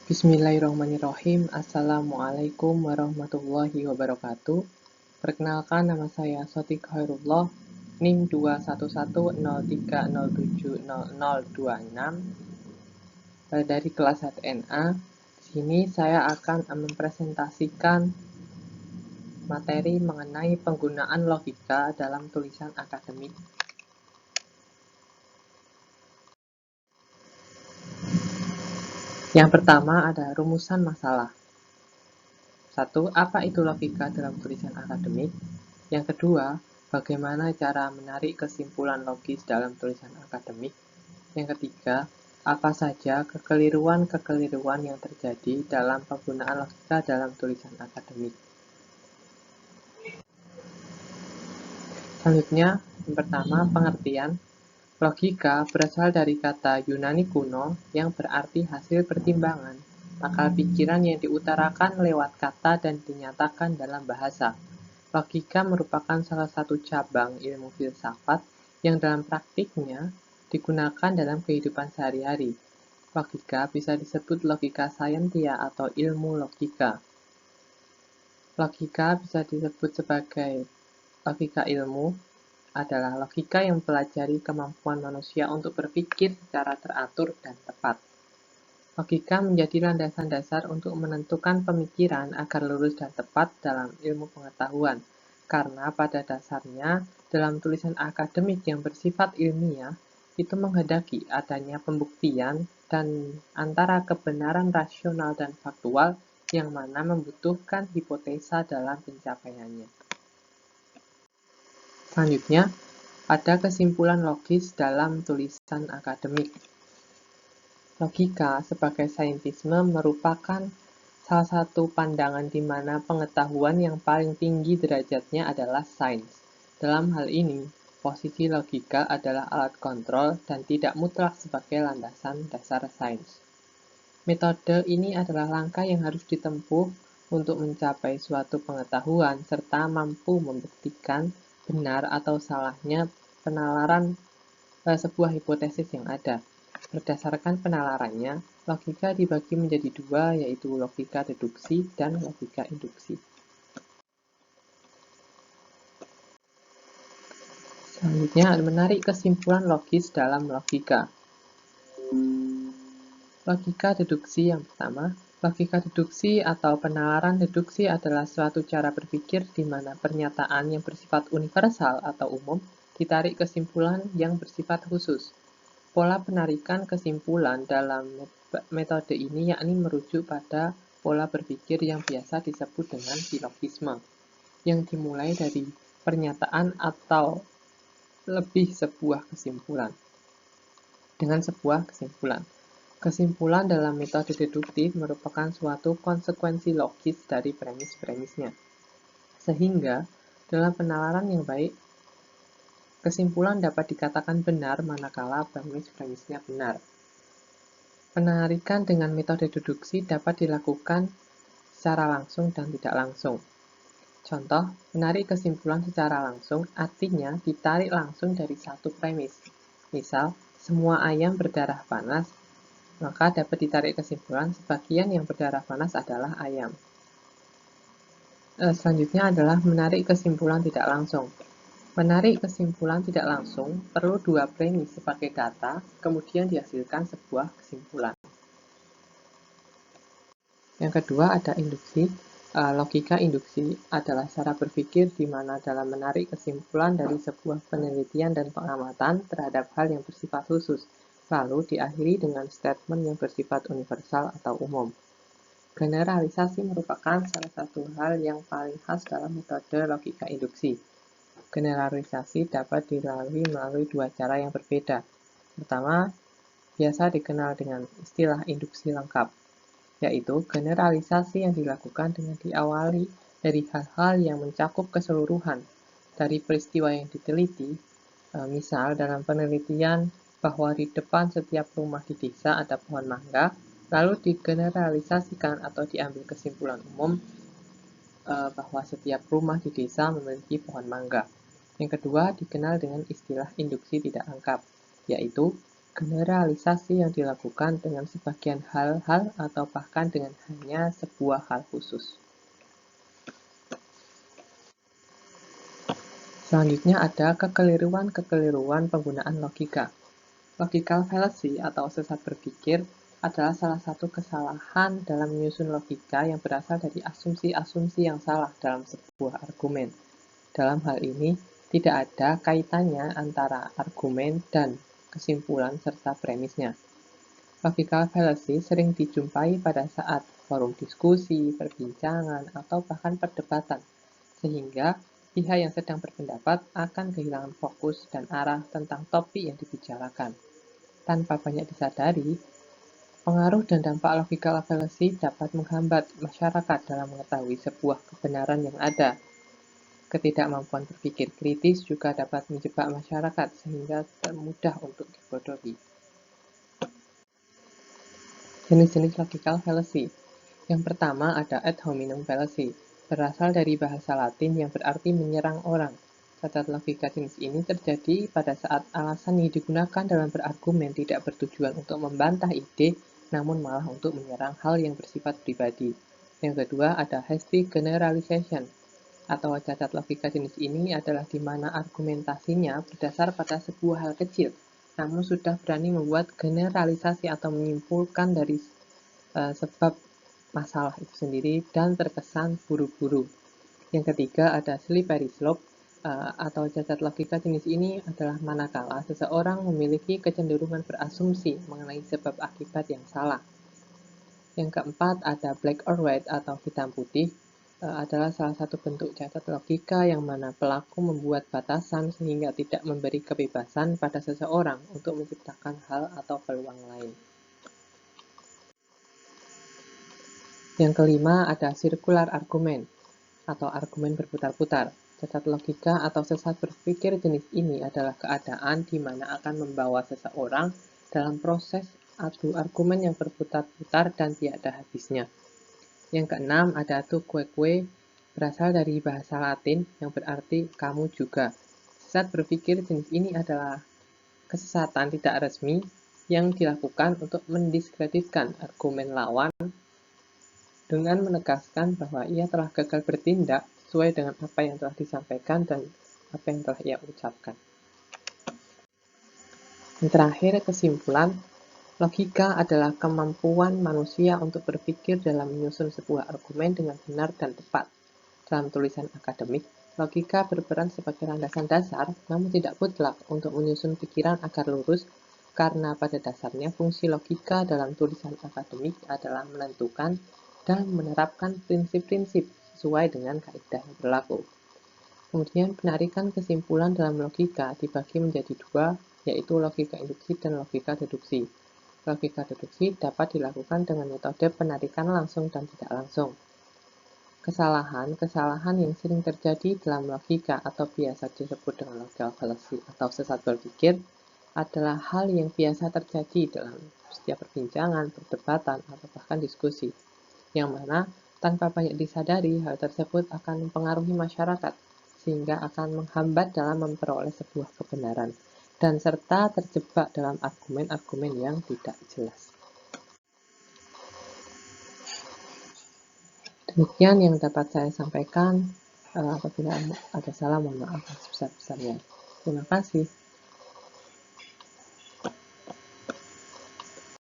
Bismillahirrahmanirrahim. Assalamualaikum warahmatullahi wabarakatuh. Perkenalkan, nama saya Sotik Khairullah, NIM 21103070026 dari kelas 1NA. Di sini saya akan mempresentasikan materi mengenai penggunaan logika dalam tulisan akademik. Yang pertama ada rumusan masalah. 1. Apa itu logika dalam tulisan akademik? Yang kedua, bagaimana cara menarik kesimpulan logis dalam tulisan akademik? Yang ketiga, apa saja kekeliruan-kekeliruan yang terjadi dalam penggunaan logika dalam tulisan akademik? Selanjutnya, yang pertama, pengertian. Logika berasal dari kata Yunani kuno yang berarti hasil pertimbangan, akal pikiran yang diutarakan lewat kata dan dinyatakan dalam bahasa. Logika merupakan salah satu cabang ilmu filsafat yang dalam praktiknya digunakan dalam kehidupan sehari-hari. Logika bisa disebut logika saintia atau ilmu logika. Logika bisa disebut sebagai logika ilmu adalah logika yang mempelajari kemampuan manusia untuk berpikir secara teratur dan tepat. Logika menjadi landasan dasar untuk menentukan pemikiran agar lurus dan tepat dalam ilmu pengetahuan. Karena pada dasarnya, dalam tulisan akademik yang bersifat ilmiah, itu menghendaki adanya pembuktian dan antara kebenaran rasional dan faktual yang mana membutuhkan hipotesa dalam pencapaiannya. Selanjutnya, ada kesimpulan logis dalam tulisan akademik. Logika sebagai saintisme merupakan salah satu pandangan di mana pengetahuan yang paling tinggi derajatnya adalah sains. Dalam hal ini, posisi logika adalah alat kontrol dan tidak mutlak sebagai landasan dasar sains. Metode ini adalah langkah yang harus ditempuh untuk mencapai suatu pengetahuan serta mampu membuktikan benar atau salahnya penalaran sebuah hipotesis yang ada. Berdasarkan penalarannya, logika dibagi menjadi dua, yaitu logika deduksi dan logika induksi. Selanjutnya, menarik kesimpulan logis dalam logika. Logika deduksi yang pertama. Logika deduksi atau penalaran deduksi adalah suatu cara berpikir di mana pernyataan yang bersifat universal atau umum ditarik kesimpulan yang bersifat khusus. Pola penarikan kesimpulan dalam metode ini yakni merujuk pada pola berpikir yang biasa disebut dengan silogisme, yang dimulai dari pernyataan atau lebih sebuah kesimpulan. Dengan sebuah kesimpulan. Kesimpulan dalam metode deduktif merupakan suatu konsekuensi logis dari premis-premisnya. Sehingga, dalam penalaran yang baik, kesimpulan dapat dikatakan benar manakala premis-premisnya benar. Penarikan dengan metode deduksi dapat dilakukan secara langsung dan tidak langsung. Contoh, menarik kesimpulan secara langsung artinya ditarik langsung dari satu premis. Misal, semua ayam berdarah panas, maka dapat ditarik kesimpulan sebagian yang berdarah panas adalah ayam. Selanjutnya adalah menarik kesimpulan tidak langsung. Menarik kesimpulan tidak langsung perlu dua premis sebagai data, kemudian dihasilkan sebuah kesimpulan. Yang kedua ada induksi. Logika induksi adalah cara berpikir di mana dalam menarik kesimpulan dari sebuah penelitian dan pengamatan terhadap hal yang bersifat khusus, lalu diakhiri dengan statement yang bersifat universal atau umum. Generalisasi merupakan salah satu hal yang paling khas dalam metode logika induksi. Generalisasi dapat dilalui melalui dua cara yang berbeda. Pertama, biasa dikenal dengan istilah induksi lengkap, yaitu generalisasi yang dilakukan dengan diawali dari hal-hal yang mencakup keseluruhan dari peristiwa yang diteliti. Misal dalam penelitian bahwa di depan setiap rumah di desa ada pohon mangga, lalu digeneralisasikan atau diambil kesimpulan umum bahwa setiap rumah di desa memiliki pohon mangga. Yang kedua dikenal dengan istilah induksi tidak lengkap, yaitu generalisasi yang dilakukan dengan sebagian hal-hal atau bahkan dengan hanya sebuah hal khusus. Selanjutnya ada kekeliruan-kekeliruan penggunaan logika. Logical fallacy atau sesat berpikir adalah salah satu kesalahan dalam menyusun logika yang berasal dari asumsi-asumsi yang salah dalam sebuah argumen. Dalam hal ini, tidak ada kaitannya antara argumen dan kesimpulan serta premisnya. Logical fallacy sering dijumpai pada saat forum diskusi, perbincangan, atau bahkan perdebatan, sehingga pihak yang sedang berpendapat akan kehilangan fokus dan arah tentang topik yang dibicarakan. Tanpa banyak disadari, pengaruh dan dampak logical fallacy dapat menghambat masyarakat dalam mengetahui sebuah kebenaran yang ada. Ketidakmampuan berpikir kritis juga dapat menjebak masyarakat sehingga mudah untuk dibodohi. Jenis-jenis logical fallacy. Yang pertama ada ad hominem fallacy, berasal dari bahasa Latin yang berarti menyerang orang. Cacat logika jenis ini terjadi pada saat alasan yang digunakan dalam berargumen tidak bertujuan untuk membantah ide, namun malah untuk menyerang hal yang bersifat pribadi. Yang kedua ada hasty generalization, atau cacat logika jenis ini adalah di mana argumentasinya berdasar pada sebuah hal kecil, namun sudah berani membuat generalisasi atau menyimpulkan dari sebab masalah itu sendiri dan terkesan buru-buru. Yang ketiga ada slippery slope, atau cacat logika jenis ini adalah manakala seseorang memiliki kecenderungan berasumsi mengenai sebab akibat yang salah. Yang keempat ada black or white atau hitam putih, adalah salah satu bentuk cacat logika yang mana pelaku membuat batasan sehingga tidak memberi kebebasan pada seseorang untuk menciptakan hal atau peluang lain. Yang kelima ada circular argument atau argumen berputar-putar. Cacat logika atau sesat berpikir jenis ini adalah keadaan di mana akan membawa seseorang dalam proses adu argumen yang berputar-putar dan tiada habisnya. Yang keenam ada tu kue, berasal dari bahasa Latin yang berarti kamu juga. Sesat berpikir jenis ini adalah kesesatan tidak resmi yang dilakukan untuk mendiskreditkan argumen lawan dengan menegaskan bahwa ia telah gagal bertindak sesuai dengan apa yang telah disampaikan dan apa yang telah ia ucapkan. Yang terakhir, kesimpulan, logika adalah kemampuan manusia untuk berpikir dalam menyusun sebuah argumen dengan benar dan tepat. Dalam tulisan akademik, logika berperan sebagai landasan dasar, namun tidak mutlak untuk menyusun pikiran agar lurus, karena pada dasarnya fungsi logika dalam tulisan akademik adalah menentukan dan menerapkan prinsip-prinsip sesuai dengan kaidah yang berlaku. Kemudian penarikan kesimpulan dalam logika dibagi menjadi dua, yaitu logika induksi dan logika deduksi. Logika deduksi dapat dilakukan dengan metode penarikan langsung dan tidak langsung. Kesalahan yang sering terjadi dalam logika atau biasa disebut dengan logical fallacy atau sesat berpikir adalah hal yang biasa terjadi dalam setiap perbincangan, perdebatan, atau bahkan diskusi, yang mana tanpa banyak disadari hal tersebut akan mempengaruhi masyarakat sehingga akan menghambat dalam memperoleh sebuah kebenaran dan serta terjebak dalam argumen-argumen yang tidak jelas. Demikian yang dapat saya sampaikan. Apabila ada salah, mohon maaf sebesar-besarnya. Terima kasih.